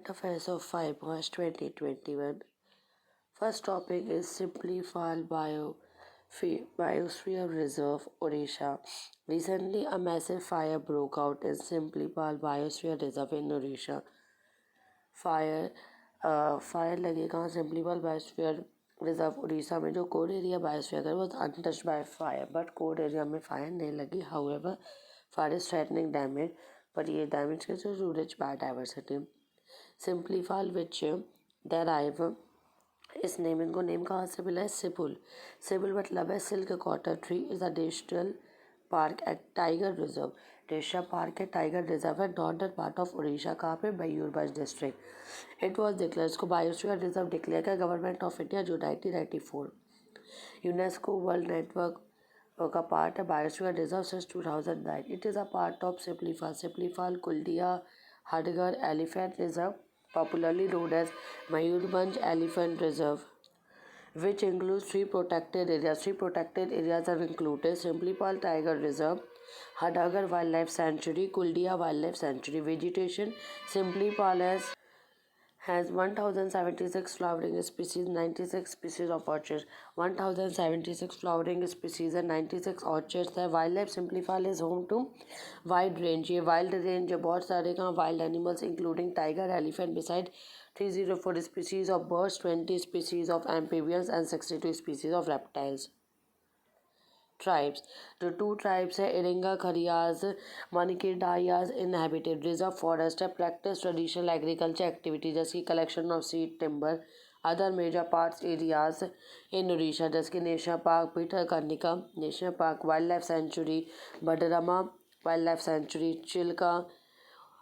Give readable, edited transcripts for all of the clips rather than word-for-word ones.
Current Affairs of 5 March 2021. First topic is Simplify Biosphere Reserve, Odisha. Recently, a massive fire broke out in Simplipal Biosphere Reserve in Odisha. Fire लगे कहाँ Similipal biosphere reserve Odisha में जो core area biosphere was untouched by fire but core area में fire नहीं लगी however fire is threatening damage पर ये damage के जो rich biodiversity Similipal which derive its name इनको नेम कहाँ से मिला है सिबुल मतलब है silk cotton tree is a digital park at tiger reserve डेशा पार्क है टाइगर रिजर्व है नॉर्दर्न पार्ट ऑफ उड़ीसा कहाँ पे Mayurbhanj district it was declare इसको बायोस्फीयर रिजर्व डिक्लेयर किया गवर्नमेंट ऑफ इंडिया जो 1994 यूनेस्को वर्ल्ड नेटवर्क का पार्ट है biosphere reserve since 2009 it is a part of Similipal Kuldiha Hadgarh elephant reserve popularly known as Mayurbhanj Elephant Reserve, which includes three protected areas. Three protected areas are included: Simplipal Tiger Reserve, Hadagar Wildlife Sanctuary, Kuldia Wildlife Sanctuary. Vegetation: Simplipal has 1076 flowering species, 96 species of orchids. 1076 flowering species and 96 orchids है. Wildlife Simplifal is home to wide range. ये wild range है बहुत सारे कहाँ wild animals including tiger, elephant beside 304 species of birds, 20 species of amphibians and 62 species of reptiles. Tribes जो 2 tribes है Erenga Kharias Mankidias inhabited reserve forest है practice traditional agriculture activity जैसे collection of seed timber other major parts areas in Odisha जैसे कि national park Bhitarkanika national park wildlife sanctuary Badrama wildlife sanctuary Chilka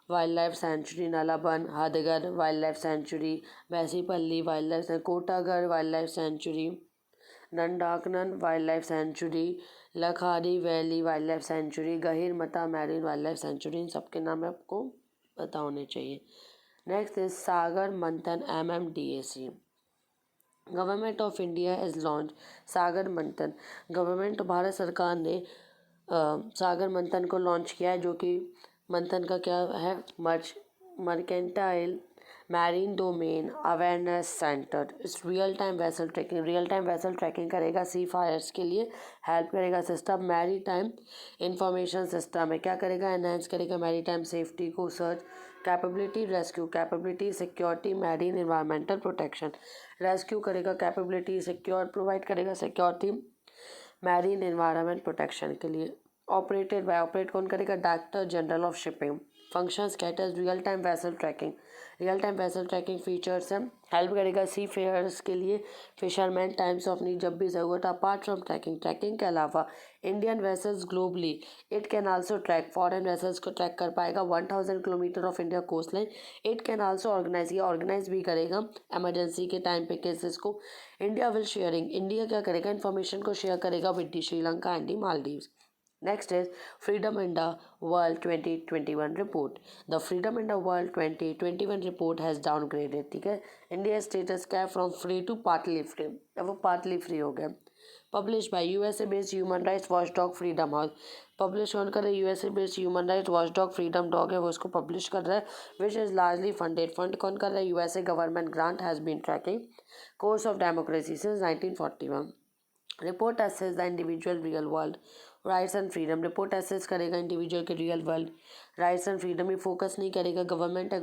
wildlife sanctuary Nalaban Hadgarh wildlife sanctuary Baisipalli wildlife Kotagarh wildlife sanctuary Nandankanan wildlife sanctuary Lakhari valley wildlife century गहिर मता marine wild life sanctuary इन सबके नाम आपको पता होने चाहिए. Next is Sagar Manthan MMDAC. Government of India is launch Sagar Manthan. Government Bharat सरकार ने सागर मंथन को लॉन्च किया है जो कि मंथन का क्या है mercantile marine domain awareness centre इस रियल टाइम वेसल ट्रैकिंग करेगा सी फायर्स के लिए हेल्प करेगा. System maritime information system है क्या करेगा एनहेंस करेगा मैरी टाइम सेफ्टी को search capability rescue capability security marine environmental protection rescue करेगा कैपेबिलिटी सिक्योर प्रोवाइड करेगा सिक्योरिटी मैरीन इन्वायरमेंट प्रोटेक्शन के लिए. ऑपरेट कौन करेगा director general of shipping. Functions कहते हैं real time vessel tracking features हैं हेल्प करेगा सी फेयर्स के लिए फिशरमैन टाइम्स ऑफ नीड जब भी ज़रूरत. अपार्ट फ्रॉम ट्रैकिंग के अलावा Indian vessels globally it can also track foreign vessels को ट्रैक कर पाएगा 1000 kilometre of India coast line. It can also organise भी करेगा इमरजेंसी के टाइम पे केसेस को. इंडिया क्या करेगा इन्फॉर्मेशन को शेयर करेगा with the Sri Lanka and the Maldives. Next is Freedom in the World 2021 report. The Freedom in the World 2021 report has downgraded. ठीक है इंडिया स्टेटस क्या है from free to partly free. अब वो पार्टली फ्री हो गया. Publish by USA based human rights watchdog Freedom House. Publish कौन कर रहा है USA based human rights watchdog Freedom dog है वो उसको पब्लिश कर रहा है विच इज़ लार्जली फंड कौन कर रहा है USA government grant has been tracking course of democracy since 1941. Report assess the individual real world rights and freedom. Report assess करेगा इंडिविजुअल के real world rights and freedom. ये focus नहीं करेगा government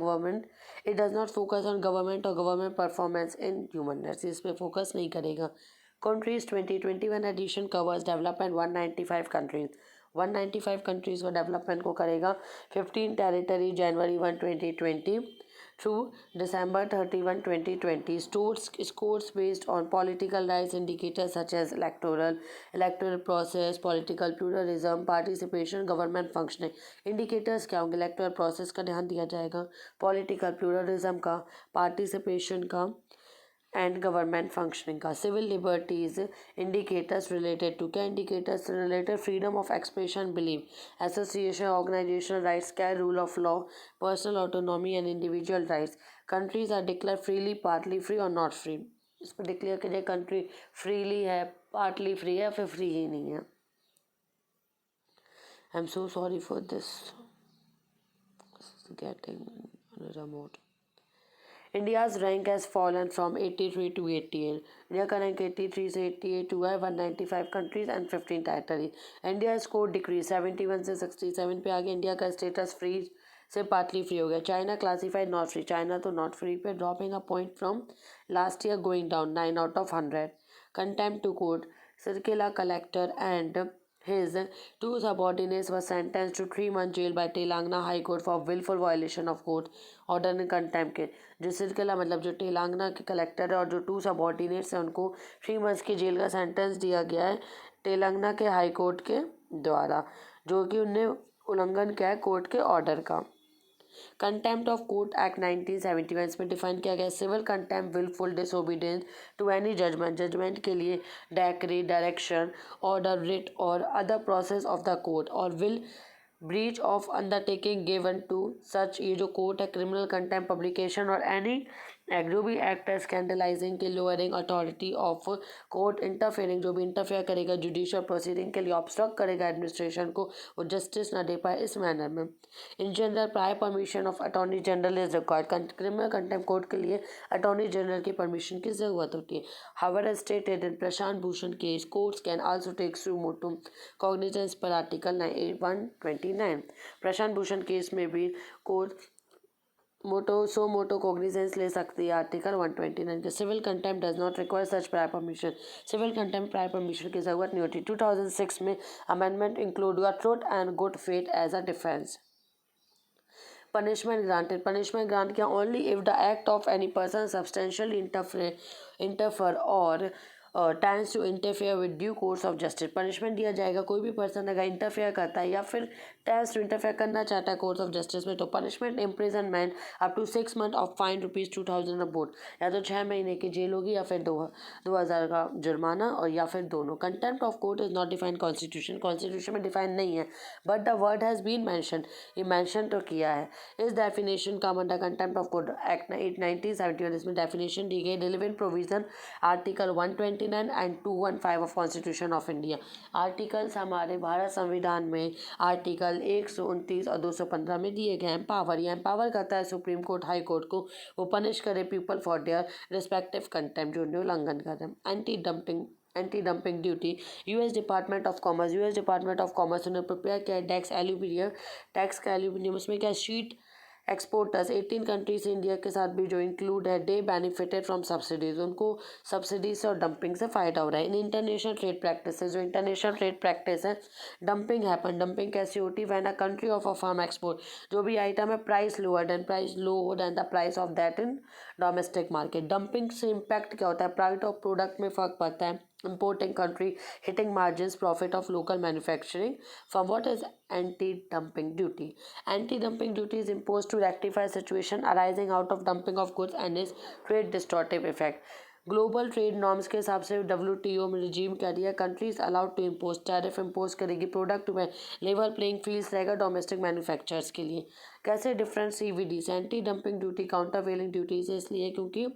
it does not focus on government और government performance in human rights. इस पर focus नहीं करेगा. Countries 2021 edition covers development 195 countries 195 countries को डेवलपमेंट को करेगा. 15 territory January 1 2020 through December 31, 2020. Scores based on political rights indicators such as electoral process, political pluralism, participation, government functioning. Indicators क्या होंगे electoral process का ध्यान दिया जाएगा political pluralism का participation का एंड गवर्नमेंट फंक्शनिंग का. Civil liberties indicators related to क्या indicators related freedom of expression belief association organisational rights क्या rule of law personal autonomy and individual rights. Countries are declare freely partly free और not free. इस पर declare कीजिए country freely है partly free है फिर free ही नहीं है. I am so sorry for this getting remote. India's rank has fallen from 83 to 88. India का rank 83 से 88 हुआ है, 195 countries and 15 territories. India score decrease 71 से 67 पे आ गया. इंडिया का स्टेटस फ्री से पार्टली फ्री हो गया. China classified not free. China तो नॉट फ्री पे, dropping a point from last year, going down 9 out of 100. Contempt to court. Circular collector and his two subordinates were sentenced to 3 months jail by Telangana High Court for willful violation of court order in contempt के. जो सिरकिला मतलब जो तेलंगाना के collector है और जो 2 subordinates हैं उनको 3 months की जेल का सेंटेंस दिया गया है तेलंगाना के हाई कोर्ट के द्वारा, जो कि उनने उल्लंघन किया है कोर्ट के ऑर्डर का. कंटेम्प्ट ऑफ कोर्ट एक्ट 1971 इसमें डिफाइन किया गया. Civil contempt wilful disobedience to any judgment के लिए डेक्री, डायरेक्शन, ऑर्डर, रिट और other process of the court और will breach of undertaking given to such. ये जो कोर्ट है क्रिमिनल कंटेम्प्ट पब्लिकेशन और एनी एक्ट जो भी एक्ट है स्कैंडलाइजिंग के, lowering authority of court, interfering जो भी इंटरफेयर करेगा जुडिशियल प्रोसीडिंग के लिए, ऑब्स्ट्रक्ट करेगा एडमिनिस्ट्रेशन को और जस्टिस ना दे पाए इस मैनर में. In general prior permission of attorney general is required. Criminal contempt court के लिए अटॉर्नी जनरल की परमिशन की जरूरत होती है. However stated in Prashant Bhushan case, courts can also take suo motu cognisance पर आर्टिकल 129. प्रशांत भूषण केस में भी कोर्ट मोटो कॉग्निजेंस ले सकती है आर्टिकल 129 के. Civil contempt does not require such prior permission. Civil contempt prior permission की जरूरत नहीं होती. 2006 में amendment include your truth and good faith as a defence. Punishment granted. Punishment grant किया only if the act of any person substantially interfere or tends to interfere with due course of justice. Punishment दिया जाएगा कोई भी person अगर interfere करता है या फिर टेंस टू इंटरफेयर करना चाहता है कोर्स ऑफ जस्टिस में, तो punishment imprisonment up to 6 months of fine ₹2000 बोर्ड, या तो 6 महीने की जेल होगी या फिर 2000 का जुर्माना और या फिर दोनों. Contempt of court is not defined constitution में डिफाइन नहीं है, but the word has been mention, ये मैंशन तो किया है. इस डेफिनेशन का under contempt of court act 1971 इसमें डेफिनेशन दी गई. Relevant provision article 129 and 215 of constitution of India. Articles हमारे भारत संविधान में आर्टिकल 129 और 215 में दिए गए हैं. पावर, यह एम्पावर करता है सुप्रीम कोर्ट हाई कोर्ट को वो पनिश करे people for their respective contempt जो उल्लंघन कर रहे हैं. Anti dumping duty. US department of commerce ने प्रिपेयर किया है टैक्स का एल्यूमिनियम. उसमें क्या शीट एक्सपोर्टर्स 18 कंट्रीज इंडिया के साथ भी जो इंक्लूड है, दे बेनिफिटेड फ्रॉम सब्सिडीज, उनको सब्सिडीज से और डंपिंग से फ़ायदा हो रहा है. इन इंटरनेशनल ट्रेड प्रैक्टिस, जो इंटरनेशनल ट्रेड प्रैक्टिस है, डंपिंग हैपन. डंपिंग कैसी होती है? When a country of a firm export जो भी आइटम है price lower than the price of that in domestic market. Dumping से इम्पैक्ट क्या होता है? प्राइस ऑफ प्रोडक्ट में फ़र्क पड़ता है. Importing country hitting margins profit of local manufacturing. From what is anti-dumping duty? Anti-dumping duty is imposed to rectify situation arising out of dumping of goods and its trade distortive effect. Global trade norms के हिसाब से WTO में regime क्या दिया? Countries allowed to impose, tariff impose करेगी product में, level playing fields रहेगा domestic manufacturers के लिए. कैसे डिफरेंट CVD से? Anti dumping duty countervailing duty से इसलिए क्योंकि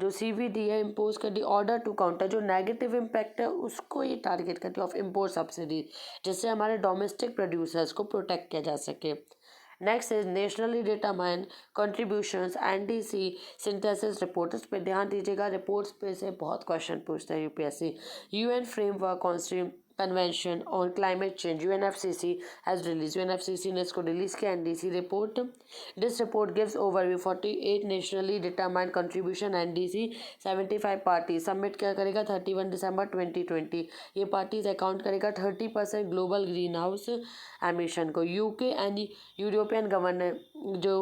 जो CVD है इम्पोज कर दी ऑर्डर टू काउंटर, जो नेगेटिव इम्पैक्ट है उसको ये टारगेट करती है ऑफ इम्पोर्ट सब्सिडी, जिससे हमारे डोमेस्टिक प्रोड्यूसर्स को प्रोटेक्ट किया जा सके. Next is nationally determine contributions NDC synthesis report. इस पर ध्यान दीजिएगा, रिपोर्ट्स पे से बहुत क्वेश्चन पूछते हैं UPSC. UN framework convention on climate change UNFCCC has release. UNFCCC ने इसको रिलीज किया. NDC report. This report gives overview 48 nationally determined contribution. NDC 75 party submit क्या करेगा 31 दिसंबर 2020. ये पार्टीज अकाउंट करेगा 30% ग्लोबल ग्रीन हाउस एमिशन को. UK एंड यूरोपियन गवर्नर जो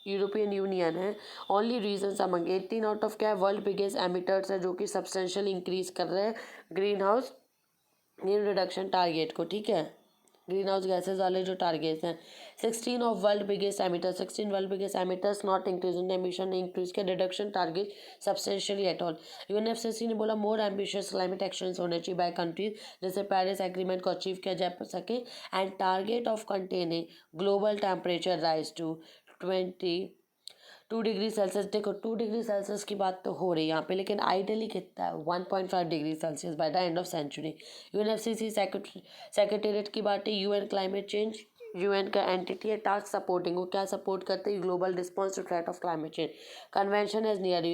European Union है only regions among 18 out of क्या है वर्ल्ड बिगेस्ट एमिटर्स है जो कि सब्सटेंशियल इंक्रीज कर रहे हैं ग्रीन हाउस रिडक्शन टारगेट को. ठीक है, ग्रीन हाउस गैसेज वाले जो टारगेट्स हैं. 16 of world biggest emitters, 16 world biggest emitters not increase, उनने एमिशन नहीं इंक्रीज किया. Reduction target substantially at all. UNFCCC ने बोला मोर एम्बिशियस क्लाइमेट एक्शंस होने चाहिए बाय कंट्रीज जैसे पेरिस एग्रीमेंट को अचीव किया जा सके. And target of containing global temperature rise to 2 degree Celsius. देखो 2 डिग्री सेल्सियस की बात तो हो रही है यहाँ पे, लेकिन आइडियली कितना है 1.5 degree Celsius by the end of century. UNFCCC secretariat की बात है. UN क्लाइमेट चेंज यूएन का एंटिटी है, टास्क सपोर्टिंग, वो क्या सपोर्ट करते हैं, global response to threat of climate change. Convention is nearly,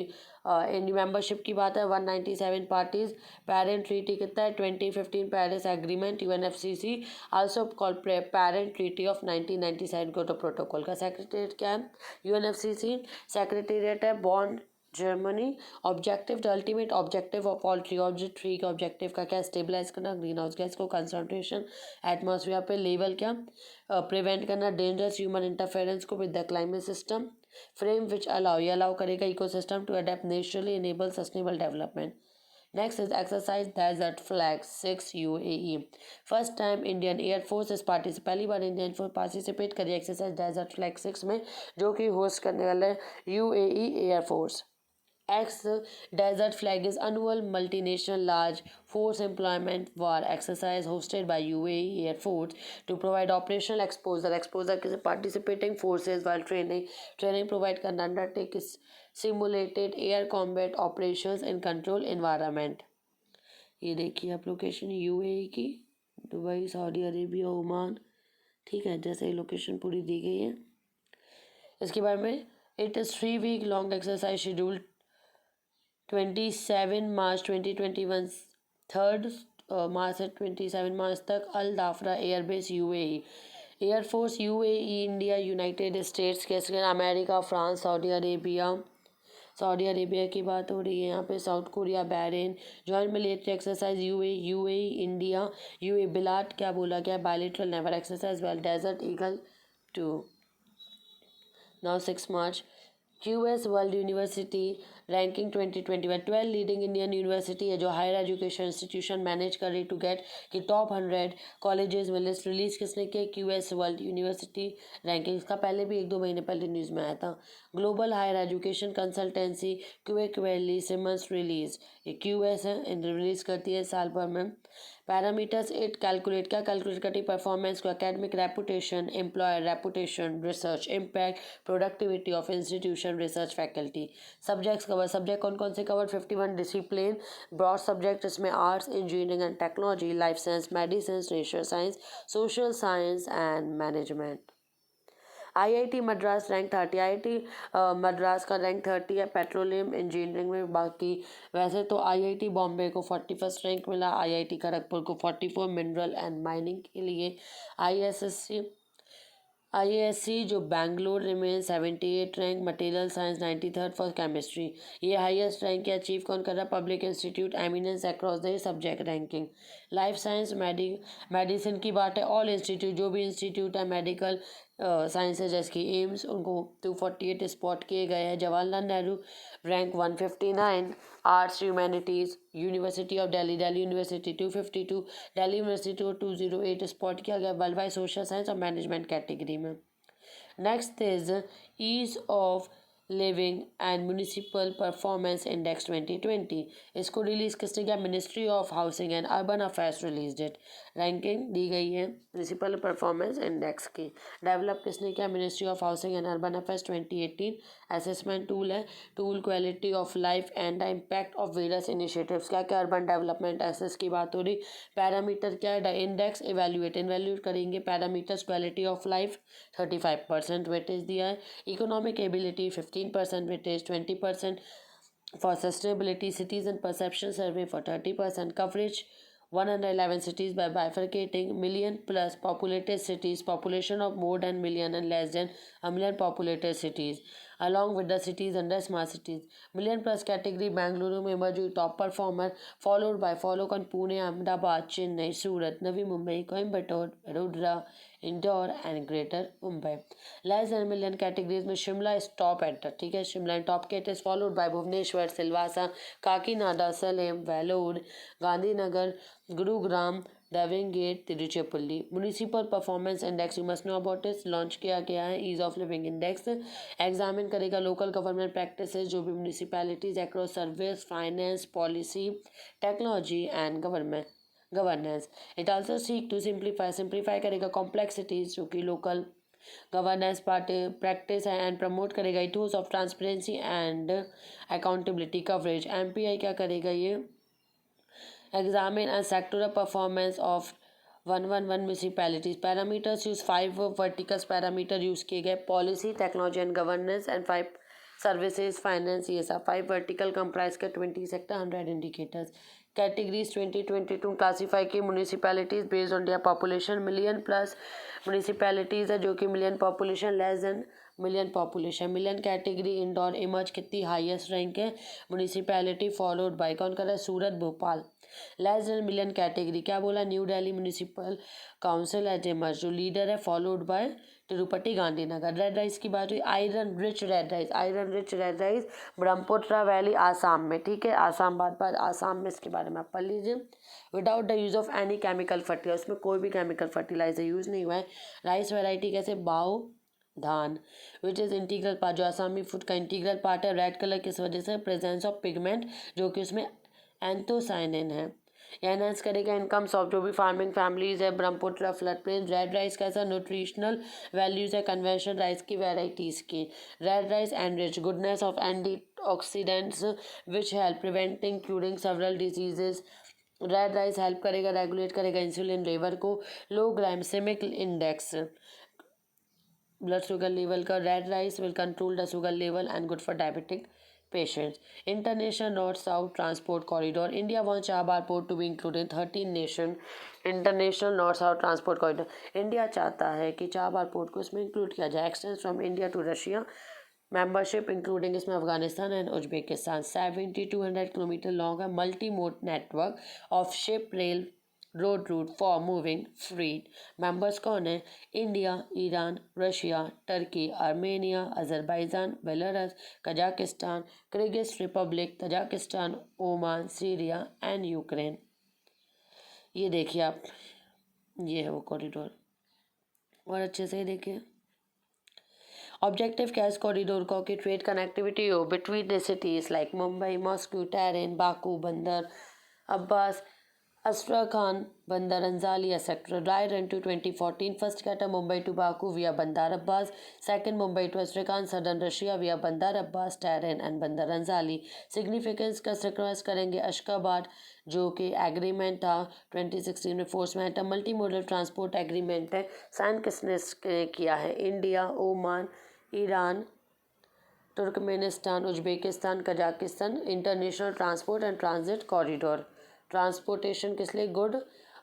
in membership की बात है 197 पार्टीज। पेरेंट ट्रीटी कितना है 2015 Paris agreement, UNFCC also called parent treaty of 1997 Kyoto protocol का सेक्रेटरीट क्या है, यूएनएफसीसी सेक्रेटेरिएट है Bonn Germany. Objective, the ultimate objective of all three के ऑब्जेक्टिव का क्या, स्टेबलाइज करना ग्रीन हाउस गैस को, कंसंट्रेशन एटमॉस्फेयर पे लेवल क्या, प्रिवेंट करना डेंजरस ह्यूमन इंटरफेरेंस को with the climate system. Frame which allow, ये अलाउ करेगा ecosystem to adapt naturally enable sustainable development. Next is exercise Desert Flag 6 UAE. First time Indian Air Force is पहली बार Indian force participate करी exercise desert flag 6 में, जो कि host करने वाला है UAE air force. X Desert Flag is annual multinational large force employment war exercise hosted by UAE Air Force to provide operational exposure के participating forces while training provide करना undertake simulated air combat operations in control environment। ये देखिए आप location UAE की, Dubai, Saudi Arabia, Oman, ठीक है, जैसे location पूरी दी गई है। इसके बारे में it is 3 week long exercise schedule 27 March 2021 3rd March से 27 मार्च तक Al Dhafra airbase UAE. Air force UAE, India, United States, कैसे अमेरिका, फ्रांस, सऊदी अरेबिया की बात हो रही है यहाँ पे, South Korea, Bahrain. Joint military exercise UAE India, UAE बिलाट क्या बोला गया, bilateral naval exercise well desert eagle 2। Now 6 March QS world university ranking 2021, 12 leading Indian university है जो हायर एजुकेशन इंस्टीट्यूशन मैनेज कर रही टू गेट कि टॉप 100 कॉलेजेस में लिस्ट रिलीज किसने किया, क्यूएस वर्ल्ड यूनिवर्सिटी रैंकिंग। इसका पहले भी 1-2 महीने पहले न्यूज़ में आया था। Global higher education consultancy Quacquarelli Symonds release, ये क्यूएस है, रिलीज करती है साल भर में। पैरामीटर्स इट कैलकुलेट, क्या कैलकुलेट करती, परफॉर्मेंस को, academic reputation, employer reputation, research impact, productivity of institution, research faculty. Subjects cover, subject कौन कौन से कवर, 51 डिसिप्लिन ब्रॉड सब्जेक्ट, इसमें arts, engineering and technology, life science, medicine, nature science, social science and management. IIT Madras rank 30, IIT Madras का rank 30 है petroleum engineering में। बाकी वैसे तो आईआईटी बॉम्बे को 41st रैंक मिला, आईआईटी खड़गपुर को 44 मिनरल एंड माइनिंग के लिए। आईएएससी जो Bangalore remain 78 rank, material science 93rd for chemistry. ये हाईएस्ट रैंक के अचीव कौन कर रहा है, public institute eminence across the subject ranking. Life science medicine की बात है, ऑल इंस्टीट्यूट जो भी इंस्टीट्यूट है मेडिकल साइंसेज जैसे कि एम्स, उनको 248 स्पॉट किए गए हैं। Jawaharlal Nehru rank 159, arts humanities university of Delhi university 252, Delhi university को 208 स्पॉट किया गया वर्ल्ड वाइड सोशल साइंस और मैनेजमेंट कैटेगरी में। Next is ease of living and municipal performance index 2020, इसको रिलीज किसने किया, ministry of housing and urban affairs release it. Ranking दी गई है म्यूनिसिपल परफॉर्मेंस इंडेक्स की, डेवलप किसने किया, ministry of housing and urban affairs 2018। Assessment tool है, tool quality of life and the impact of various initiatives, क्या क्या urban development assess की बात हो रही। पैरामीटर क्या है, द इंडेक्स इवेल्यूएट करेंगे parameters, quality of life 35% weightage दिया है, economic ability 15% weightage, 20% for sustainability, citizen perception survey for 30% coverage, 111 cities by bifurcating million plus populated cities, population of more than million and less than a million populated cities, along with the cities under smart cities. Million plus category Bangalore में emerge top performer, followed by Pune, Ahmedabad, Chennai, Surat, Navi Mumbai, Coimbatore, Vadodara, Indore and greater Mumbai. Less than million categories में Shimla is top at, ठीक है, Shimla top के, it is followed by Bhubaneswar, Silvassa, Kakinada, Salem, Vellore, Gandhinagar, Gurugram, Davanagere, Tiruchirappalli. Municipal performance index you must know about it, launch किया गया है ease of living index. Examine करेगा local government practices जो भी municipalities across service, finance, policy, technology and governance. It also seek to simplify करेगा complexities जो कि local governance practice है एंड प्रमोट करेगा tools of transparency and accountability coverage. MPI क्या करेगा, ये examine and sectoral performance of 111 municipalities. Parameters use 5 verticals parameter use किए गए। Policy, technology and governance and 5 services, finance, ये सब। 5 वर्टिकल कंप्राइज के 20 सेक्टर, 100 इंडिकेटर्स। कैटेगरीज 2022 क्लासीफाई की municipalities based on their population. Million plus municipalities है जो कि million population, less than million population. Million category Indore emerge कितनी हाईएस्ट रैंक है municipality, followed by कौन कर रहा है, Surat, Bhopal. Less than million category क्या बोला, new Delhi municipal council at emerge जो लीडर है, followed by Tirupati, Gandhinagar. Red rice की बात हुई, iron rich red rice, iron rich red rice Brahmaputra valley Assam में, ठीक है। आसाम बाद आसाम में, इसके बारे में आप पढ़ लीजिए। Without the use of any chemical fertiliser, उसमें कोई भी केमिकल फर्टिलाइजर यूज नहीं हुआ है। राइस वेराइटी कैसे, बाओ धान, विच इज़ इंटीग्रल पार्ट, जो आसामी फूड का इंटीग्रल पार्ट है। रेड कलर किस वजह से, प्रेजेंस ऑफ पिगमेंट जो कि उसमें एंथोसाइनिन है। एनहांस करेगा इनकम्स ऑफ जो भी फार्मिंग फैमिलीज है Brahmaputra flood plain. Red rice कैसा, न्यूट्रिशनल वैल्यूज है कन्वेंशनल राइस की वेराइटीज़ की। Red rice enrich goodness of antioxidants which help preventing curing several diseases. Red rice help करेगा, रेगुलेट करेगा इंसुलिन लेवल को। Low glycemic index blood sugar level का। Red rice will control the sugar level and good for diabetic patients. International North-South Transport Corridor. India wants Chabad Port to be included in 13 nation International North-South Transport Corridor. India चाहता है कि Chabahar port को इसमें include किया जाए। Extends from India to Russia. Membership including इसमें Afghanistan and Uzbekistan. 7200 kilometre long है। Multi mode network of ship, rail, road route for moving freight. Members कौन है, India, Iran, Russia, Turkey, Armenia, Azerbaijan, Belarus, Kazakhstan, Kyrgyz Republic, Tajikistan, Oman, Syria and Ukraine. ये देखिए आप, ये है वो corridor, और अच्छे से देखिए। ऑब्जेक्टिव क्या है इस कॉरिडोर का, कि ट्रेड कनेक्टिविटी हो between the cities like Mumbai, Moscow, Tehran, Baku, Bandar Abbas, Astrakhan, Bandar Anzali, etc. Dry run to 2014. First cat Mumbai to Baku via Bandar Abbas. Second Mumbai to Astrakhan, Southern Russia via Bandar Abbas, Tehran and Bandar Anzali. Significance का request करेंगे अशकाबाद जो कि agreement था 2016 में force में था। Multi modal transport agreement है। Sign किसने किया है, India, Oman, Iran, Turkmenistan, Uzbekistan, Kazakhstan. International transport and transit corridor. Transportation किस लिए, good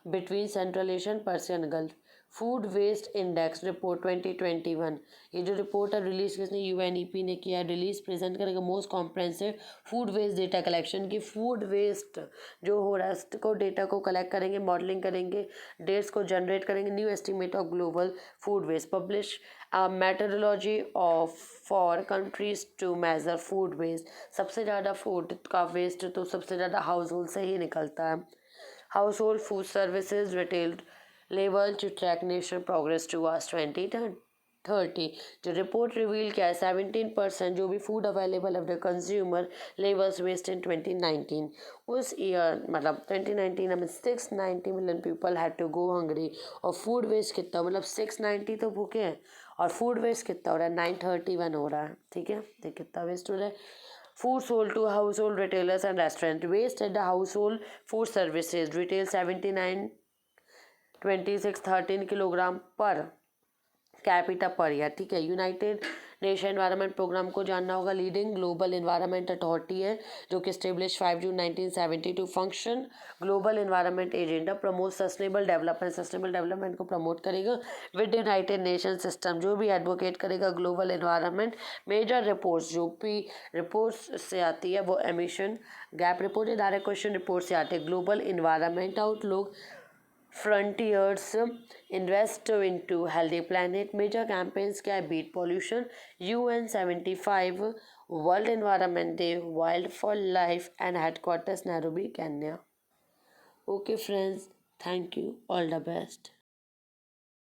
between central Asian Persian Gulf. Food waste index report 2021, ये जो रिपोर्ट है रिलीज किसने, यूएनईपी ने किया। रिलीज प्रेजेंट करेगा most comprehensive food waste data collection की। फूड वेस्ट जो हो रहा है उसको डेटा को कलेक्ट करेंगे, मॉडलिंग करेंगे, डेट्स को जनरेट करेंगे। New estimate of global food waste publish methodology of for countries to measure food waste. सबसे ज़्यादा फूड का वेस्ट तो सबसे ज़्यादा हाउस होल्ड से ही निकलता है। Household food services retail level to track national progress towards 2030। जो रिपोर्ट रिवील किया है 17% जो भी food available of the consumer levels waste in 2019। उस ईयर मतलब 2019 में 690 million people had to go hungry. और फूड वेस्ट कितना, मतलब 690 तो भूखे हैं, और फूड वेस्ट कितना हो रहा है, 931 हो रहा है, ठीक है। देख कितना वेस्ट हो रहा है। Food sold to household retailers and restaurant. Waste at the household food services retail 79 26 13 kilogram per capita per year, ठीक है। यूनाइटेड नेशन एनवायरनमेंट प्रोग्राम को जानना होगा। लीडिंग ग्लोबल एनवायरनमेंट अथॉरिटी है जो कि स्टेब्लिश 5 जून 1972। Function global environment agenda promote sustainable development, sustainable development को promote करेगा विद यूनाइटेड नेशन सिस्टम, जो भी एडवोकेट करेगा ग्लोबल एनवायरनमेंट। मेजर रिपोर्ट्स जो भी रिपोर्ट्स से आती है वो एमिशन गैप रिपोर्ट है, डायरेक्ट क्वेश्चन रिपोर्ट से आते हैं। Global environment outlook, frontiers, invest into healthy planet। major campaigns क्या है, beat pollution, UN 75, World Environment Day, Wild for Life and headquarters Nairobi, Kenya। Okay friends, thank you, all the best।